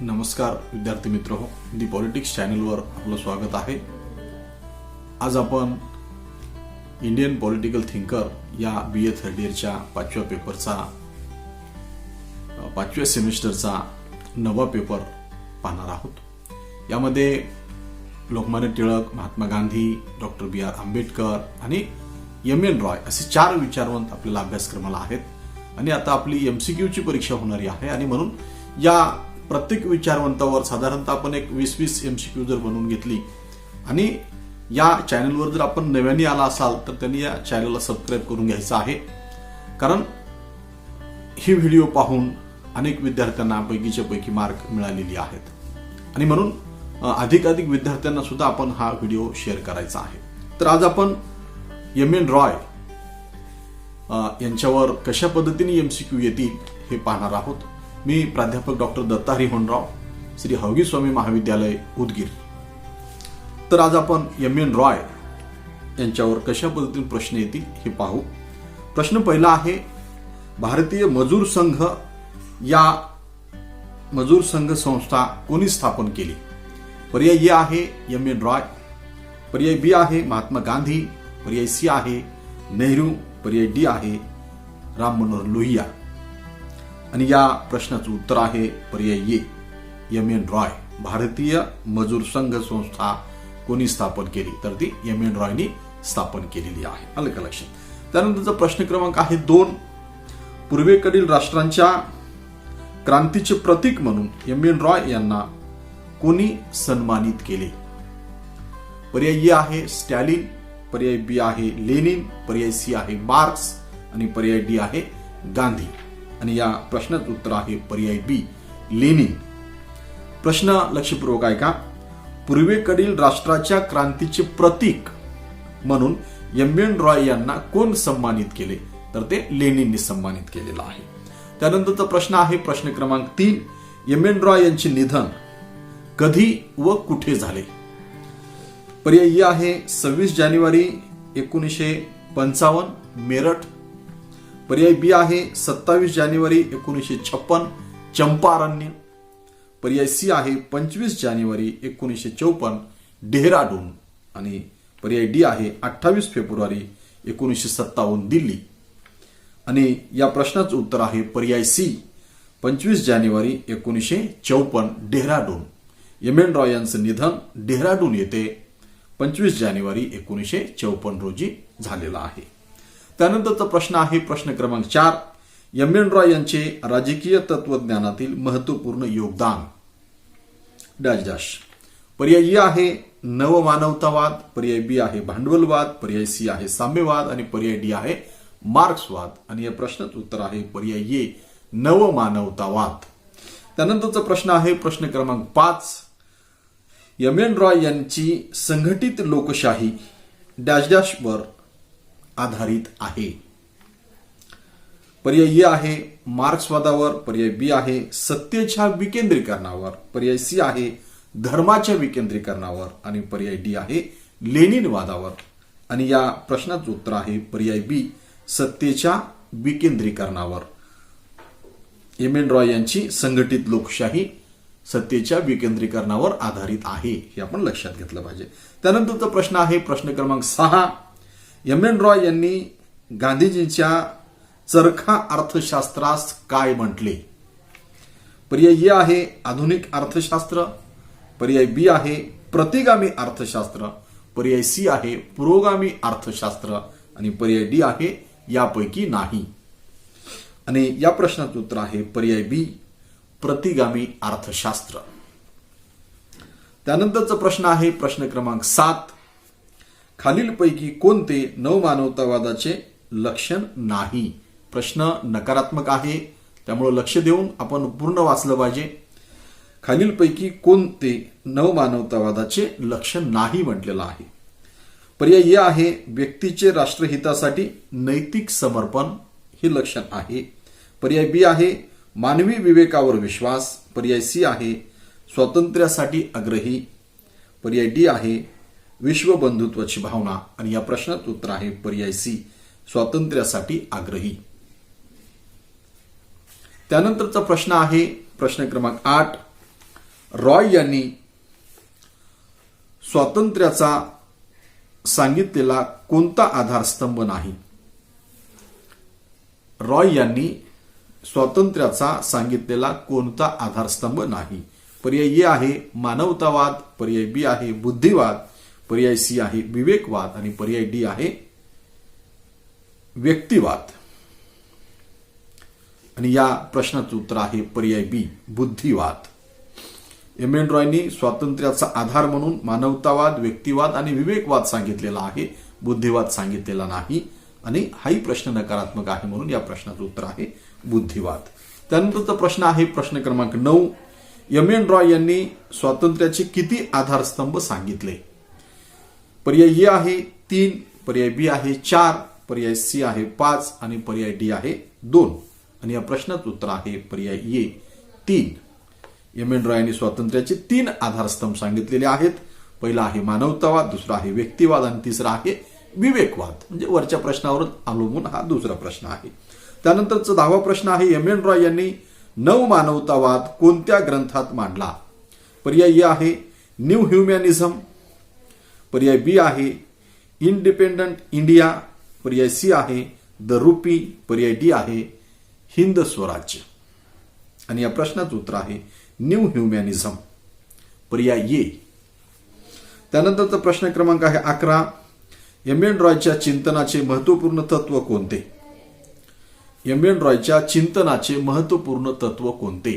नमस्कार विद्यार्थी मित्र हो, दी पॉलिटिक्स चॅनलवर आपलं स्वागत आहे। आज आपण इंडियन पॉलिटिकल थिंकर या BA थर्ड इयरच्या 5व्या पेपरचा 5व्या सेमिस्टरचा 9वा पेपर पाहणार आहोत। यामध्ये लोकमान्य टिळक, महात्मा गांधी, डॉक्टर BR आंबेडकर आणि MN रॉय असे 4 विचारवंत आपल्याला अभ्यासक्रमाला आहेत आणि आता आपली MCQ ची परीक्षा होणारी आहे आणि म्हणून या प्रत्येक विचारवंतावर साधारणतः आपण एक 20-20 MCQ जर बनवून घेतली आणि या चॅनलवर जर आपण नव्याने आला असाल तर त्यांनी या चॅनलला सबस्क्राइब करून घ्यायचं आहे, कारण ही व्हिडिओ पाहून अनेक विद्यार्थ्यांना पैकीच्या पैकी मार्क मिळालेले आहेत आणि म्हणून अधिकाधिक विद्यार्थ्यांना सुद्धा आपण हा व्हिडिओ शेअर करायचा आहे। तर आज आपण MN रॉय यांच्यावर कशा पद्धतीने MCQ येतील हे पाहणार आहोत। मी प्राध्यापक डॉक्टर दत्ताहरी होनराव, श्री हवगी स्वामी महाविद्यालय उदगीर। तर आज आपण MN रॉय यांच्यावर कशा पद्धतीने प्रश्न येतील हे पाहू। प्रश्न पहिला आहे, भारतीय मजूर संघ या मजूर संघ संस्था कोणी स्थापन केली? पर्याय ए आहे MN रॉय, पर्याय बी आहे महात्मा गांधी, पर्याय सी आहे नेहरू, पर्याय डी आहे राम मनोहर लोहिया। आणि या प्रश्नाचं उत्तर आहे पर्याय ए MN रॉय। भारतीय मजूर संघ संस्था कोणी स्थापन केली? तर ती MN रॉयनी स्थापन केलेली आहे। आलं का लक्षात? त्यानंतरचा प्रश्न क्रमांक आहे 2, पूर्वेकडील राष्ट्रांच्या क्रांतीचे प्रतीक म्हणून MN रॉय यांना कोणी सन्मानित केले? पर्याय ए आहे स्टॅलिन, पर्याय बी आहे लेनिन, पर्याय सी आहे मार्क्स आणि पर्याय डी आहे गांधी। आणि या प्रश्नाचं उत्तर आहे पर्याय बी लेनिन। प्रश्न लक्षपूर्वक ऐका, पूर्वेकडील राष्ट्राच्या क्रांतीचे प्रतीक म्हणून MN रॉय यांना कोण सन्मानित केले? तर ते लेनिनने सन्मानित केलेलं आहे। त्यानंतरचा प्रश्न आहे प्रश्न क्रमांक 3, MN रॉय यांचे निधन कधी व कुठे झाले? पर्याय ए आहे 26 जानेवारी 1955 मेरठ, पर्याय बी आहे 27 जानेवारी 1956 चंपारण्य, पर्याय सी आहे 25 जानेवारी 1954 डेहराडून आणि पर्याय डी आहे 28 फेब्रुवारी 1957 दिल्ली। आणि या प्रश्नाचं उत्तर आहे पर्याय सी 25 जानेवारी 1954 डेहराडून। MN रॉय यांचं निधन डेहराडून येथे 25 जानेवारी 1954 रोजी झालेला आहे। त्यानंतरचा प्रश्न आहे प्रश्न क्रमांक 4, MN रॉय यांचे राजकीय तत्वज्ञानातील महत्वपूर्ण योगदान डॅश डॅश। पर्याय ए आहे नवमानवतावाद, पर्याय बी आहे भांडवलवाद, पर्याय सी आहे साम्यवाद आणि पर्याय डी आहे मार्क्सवाद। आणि या प्रश्नाचं उत्तर आहे पर्याय ए नवमानवतावाद। त्यानंतरचा प्रश्न आहे प्रश्न क्रमांक 5, MN रॉय यांची संघटित लोकशाही डॅश डॅश वर आधारित आहे? पर्याय ए आहे मार्क्सवादावर, पर्याय बी आहे सत्तेच्या विकेंद्रीकरणावर, पर्याय सी आहे धर्माच्या विकेंद्रीकरणावर आणि पर्याय डी आहे लेनिनवादावर। आणि या प्रश्नाचं उत्तर आहे पर्याय बी सत्तेच्या विकेंद्रीकरणावर। MN रॉय यांची संघटित लोकशाही सत्तेच्या विकेंद्रीकरणावर आधारित आहे, हे आपण लक्षात घेतलं पाहिजे। त्यानंतरचा प्रश्न आहे प्रश्न क्रमांक 6, MN रॉय यांनी गांधीजींच्या चरखा अर्थशास्त्रास काय म्हटले? पर्याय ए आहे आधुनिक अर्थशास्त्र, पर्याय बी आहे प्रतिगामी अर्थशास्त्र, पर्याय सी आहे पुरोगामी अर्थशास्त्र आणि पर्याय डी आहे यापैकी नाही। आणि या प्रश्नाचं उत्तर आहे पर्याय बी प्रतिगामी अर्थशास्त्र। त्यानंतरचा प्रश्न आहे प्रश्न क्रमांक 7, खालीलपैकी कोणते नवमानवतावादाचे लक्षण नाही? प्रश्न नकारात्मक आहे, त्यामुळे लक्ष देऊन आपण पूर्ण वाचलं पाहिजे। खालीलपैकी कोणते नवमानवतावादाचे लक्षण नाही म्हटलेलं आहे? पर्याय ए आहे व्यक्तीचे राष्ट्रहितासाठी नैतिक समर्पण, हे लक्षण आहे। पर्याय बी आहे मानवी विवेकावर विश्वास, पर्याय सी आहे स्वातंत्र्यासाठी आग्रही, पर्याय डी आहे विश्वबंधुत्वाची भावना आणि या प्रश्नाचं उत्तर आहे पर्याय सी स्वातंत्र्यासाठी आग्रही। त्यानंतरचा प्रश्न आहे प्रश्न क्रमांक 8, रॉय यांनी स्वातंत्र्याचा सांगितलेला कोणता आधारस्तंभ नाही? रॉय यांनी स्वातंत्र्याचा सांगितलेला कोणता आधारस्तंभ नाही? पर्याय ए आहे मानवतावाद, पर्याय बी आहे बुद्धिवाद, पर्याय सी आहे विवेकवाद आणि पर्याय डी आहे व्यक्तिवाद. आणि या प्रश्नाचं उत्तर आहे पर्याय बी बुद्धिवाद. एम एन रॉयनी स्वातंत्र्याचा आधार म्हणून मानवतावाद, व्यक्तिवाद आणि विवेकवाद सांगितलेला आहे, बुद्धिवाद सांगितलेला नाही. आणि हाही प्रश्न नकारात्मक आहे म्हणून या प्रश्नाचं उत्तर आहे बुद्धिवाद. त्यानंतरचा प्रश्न आहे प्रश्न क्रमांक 9. एम एन रॉय यांनी स्वातंत्र्याचे किती आधारस्तंभ सांगितले? पर्याय ए आहे 3, पर्याय बी आहे 4, पर्याय सी आहे 5 आणि पर्याय डी आहे 2. आणि या प्रश्नाचं उत्तर आहे पर्याय ए 3. एम एन रॉय यांनी स्वातंत्र्याचे 3 आधारस्तंभ सांगितलेले आहेत. पहिला आहे मानवतावाद, दुसरा आहे व्यक्तिवाद आणि तिसरा आहे विवेकवाद. म्हणजे वरच्या प्रश्नावर अवलंबून हा दुसरा प्रश्न आहे. त्यानंतरचा 10वा प्रश्न आहे एम एन रॉय यांनी नवमानवतावाद कोणत्या ग्रंथात मांडला? पर्याय ए आहे न्यू ह्युमॅनिझम, पर्याय बी आहे इंडिपेंडंट इंडिया, पर्याय सी आहे द रुपी, पर्याय डी आहे हिंद स्वराज्य. आणि या प्रश्नाचं उत्तर आहे न्यू ह्युमॅनिझम, पर्याय ए. त्यानंतरचा प्रश्न क्रमांक आहे 11. एम एन रॉयच्या चिंतनाचे महत्वपूर्ण तत्व कोणते? एम एन रॉयच्या चिंतनाचे महत्वपूर्ण तत्व कोणते?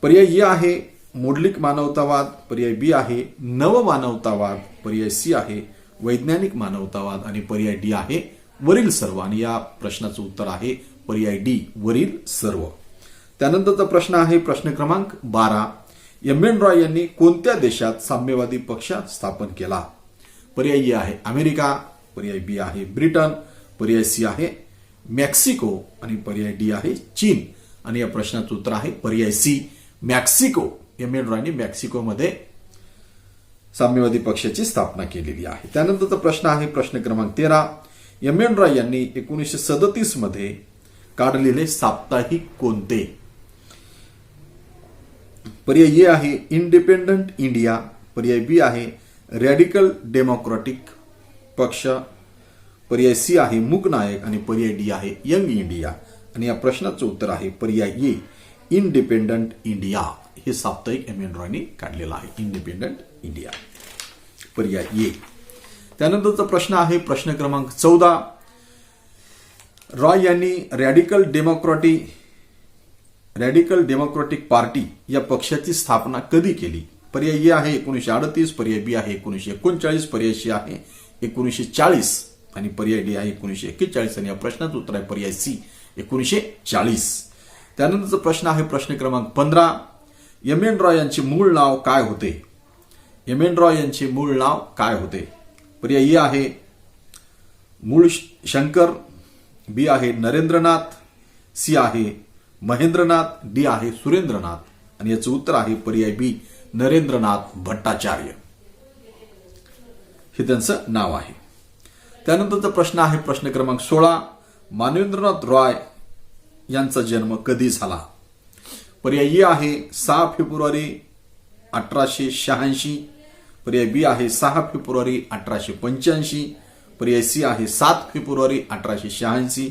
पर्याय ए आहे मोडलिक मानवतावाद, पर्याय बी आहे नवमानवतावाद, पर्याय सी आहे वैज्ञानिक मानवतावाद आणि पर्याय डी आहे वरील सर्व. आणि या प्रश्नाचं उत्तर आहे पर्याय डी वरील सर्व. त्यानंतरचा प्रश्न आहे प्रश्न क्रमांक 12. एम एन रॉय यांनी कोणत्या देशात साम्यवादी पक्ष स्थापन केला? पर्याय ए आहे अमेरिका, पर्याय बी आहे ब्रिटन, पर्याय सी आहे मेक्सिको आणि पर्याय डी आहे चीन. आणि या प्रश्नाचं उत्तर आहे पर्याय सी मेक्सिको. एम एन रॉयनी मेक्सिकोमध्ये साम्यवादी पक्षाची स्थापना केलेली आहे. त्यानंतरचा प्रश्न आहे प्रश्न क्रमांक 13. एम एन रॉय यांनी 1937 मध्ये काढलेले साप्ताहिक कोणते? पर्याय ए आहे इंडिपेंडंट इंडिया, पर्याय बी आहे रॅडिकल डेमोक्रॅटिक पक्ष, पर्याय सी आहे मूकनायक आणि पर्याय डी आहे यंग इंडिया. आणि या प्रश्नाचं उत्तर आहे पर्याय ए इंडिपेंडंट इंडिया. हे साप्ताहिक एम एन रॉयनी काढलेलं आहे इंडिपेंडंट इंडिया, पर्याय ए. त्यानंतरचा प्रश्न आहे प्रश्न क्रमांक 14. रॉय यांनी रॅडिकल डेमोक्रॅटिक पार्टी या पक्षाची स्थापना कधी केली? पर्याय ए आहे 1938, पर्याय बी आहे 1939, पर्याय सी आहे 1940 आणि पर्याय डी आहे 1941. आणि या प्रश्नाचं उत्तर आहे पर्याय सी 1940. त्यानंतरचा प्रश्न आहे प्रश्न क्रमांक 15. एम एन रॉय यांचे मूळ नाव काय होते? एम एन रॉय यांचे मूळ नाव काय होते? पर्याय ए आहे मूळ शंकर, बी आहे नरेंद्रनाथ, सी आहे महेंद्रनाथ, डी आहे सुरेंद्रनाथ. आणि याचं उत्तर आहे पर्याय बी नरेंद्रनाथ भट्टाचार्य. हे त्यांचं नाव आहे. त्यानंतरचा प्रश्न आहे प्रश्न क्रमांक 16. मानवेंद्रनाथ रॉय यांचा जन्म कधी झाला? पर्याय ए आहे 6 फेब्रुवारी 1886, पर्याय बी आहे 6 फेब्रुवारी 1885, पर्याय सी आहे 7 फेब्रुवारी 1886,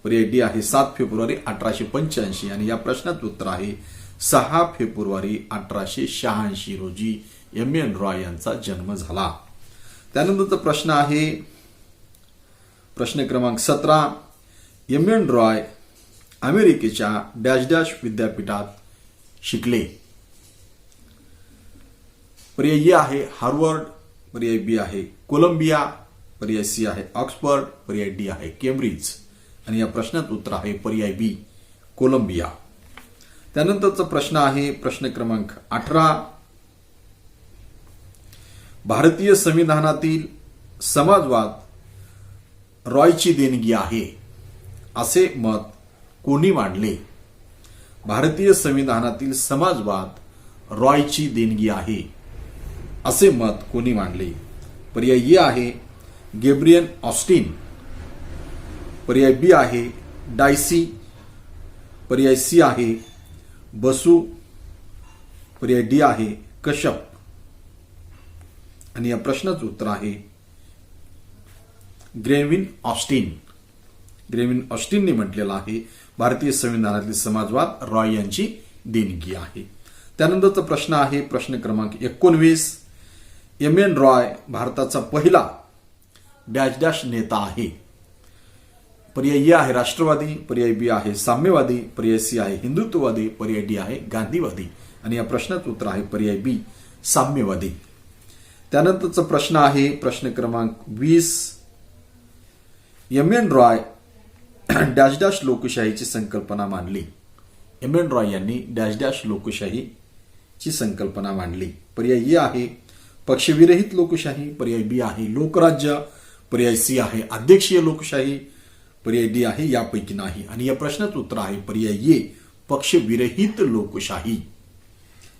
पर्याय डी आहे 7 फेब्रुवारी 1885. आणि या प्रश्नाचं उत्तर आहे 6 फेब्रुवारी 1886 रोजी एम एन रॉय यांचा जन्म झाला. त्यानंतरचा प्रश्न आहे प्रश्न क्रमांक 17. एम एन रॉय अमेरिकेच्या डॅश डॅश विद्यापीठात शिकले? पर्याय ए आहे हार्वर्ड, पर्याय बी आहे कोलंबिया, पर्याय सी आहे ऑक्सफर्ड, पर्याय डी आहे केम्ब्रिज. आणि या प्रश्नाचं उत्तर आहे पर्याय बी कोलंबिया. त्यानंतरचा प्रश्न आहे प्रश्न क्रमांक 18. भारतीय संविधानातील समाजवाद रॉयची देणगी आहे असे मत कोणी मांडले? भारतीय संविधानातील समाजवाद रॉयची देणगी आहे असे मत कोणी मांडले? पर्याय ए आहे गॅब्रियल ऑस्टिन, पर्याय बी आहे डायसी, पर्याय सी आहे बसू पर्याय डी आहे कश्यप. आणि या प्रश्नाचं उत्तर आहे ग्रेविन ऑस्टिन. ग्रेविन ऑस्टिनने म्हटलेलं आहे भारतीय संविधानातील समाजवाद रॉय यांची देणगी आहे. त्यानंतरचा प्रश्न आहे प्रश्न क्रमांक 19. एम एन रॉय भारताचा पहिला डॅश डॅश नेता आहे. पर्याय ए आहे राष्ट्रवादी, पर्याय बी आहे साम्यवादी, पर्याय सी आहे हिंदुत्ववादी, पर्याय डी आहे गांधीवादी. आणि या प्रश्नाचं उत्तर आहे पर्याय बी साम्यवादी. त्यानंतरचा प्रश्न आहे प्रश्न क्रमांक 20. M N Roy dash dash लोकशाहीची संकल्पना मांडली. एम एन रॉय यांनी डॅश डॅश लोकशाहीची संकल्पना मांडली. पर्याय ए आहे पक्षविरहित लोकशाही, पर्याय बी आहे लोकराज्य, पर्याय सी आहे अध्यक्षीय लोकशाही, पर्याय डी आहे यापैकी नाही. आणि या प्रश्नाचं उत्तर आहे पर्याय ए पक्षविरहित लोकशाही.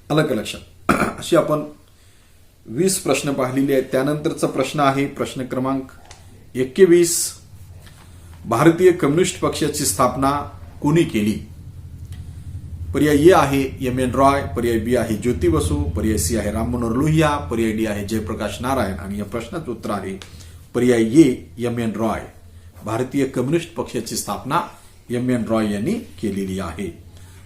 अलग लक्षात. अशी आपण 20 प्रश्न पाहिलेले आहेत. त्यानंतरचा प्रश्न आहे प्रश्न क्रमांक 21. भारतीय कम्युनिस्ट पक्षाची स्थापना कोणी केली. पर्याय ए आहे एम एन रॉय, पर्याय बी आहे ज्योती बसू, पर्याय सी आहे राम मनोहर लोहिया, पर्याय डी आहे जयप्रकाश नारायण. आणि या प्रश्नाचं उत्तर आहे पर्याय ए एम एन रॉय. भारतीय कम्युनिस्ट पक्षाची स्थापना एम एन रॉय यांनी केलेली आहे.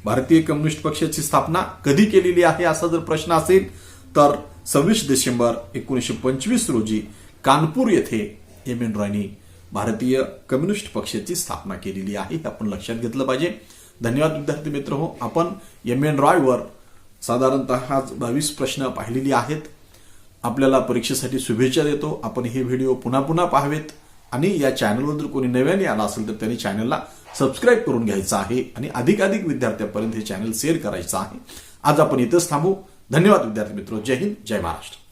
भारतीय कम्युनिस्ट पक्षाची स्थापना कधी केलेली आहे असा जर प्रश्न असेल तर 26 डिसेंबर 1925 रोजी कानपूर येथे एम एन रॉयनी भारतीय कम्युनिस्ट पक्षाची स्थापना केलेली आहे. हे आपण लक्षात घेतलं पाहिजे. धन्यवाद विद्यार्थी मित्र हो. आपण एम एन रॉयवर साधारणतः 22 प्रश्न पाहिलेली आहेत. आपल्याला परीक्षेसाठी शुभेच्छा देतो. आपण हे व्हिडिओ पुन्हा पुन्हा पाहावेत आणि या चॅनलवर जर कोणी नव्याने आला असेल तर त्यांनी चॅनलला सबस्क्राईब करून घ्यायचं आहे आणि अधिकाधिक विद्यार्थ्यांपर्यंत हे चॅनल शेअर करायचं आहे. आज आपण इथंच थांबू. धन्यवाद विद्यार्थी मित्र. जय हिंद, जय महाराष्ट्र.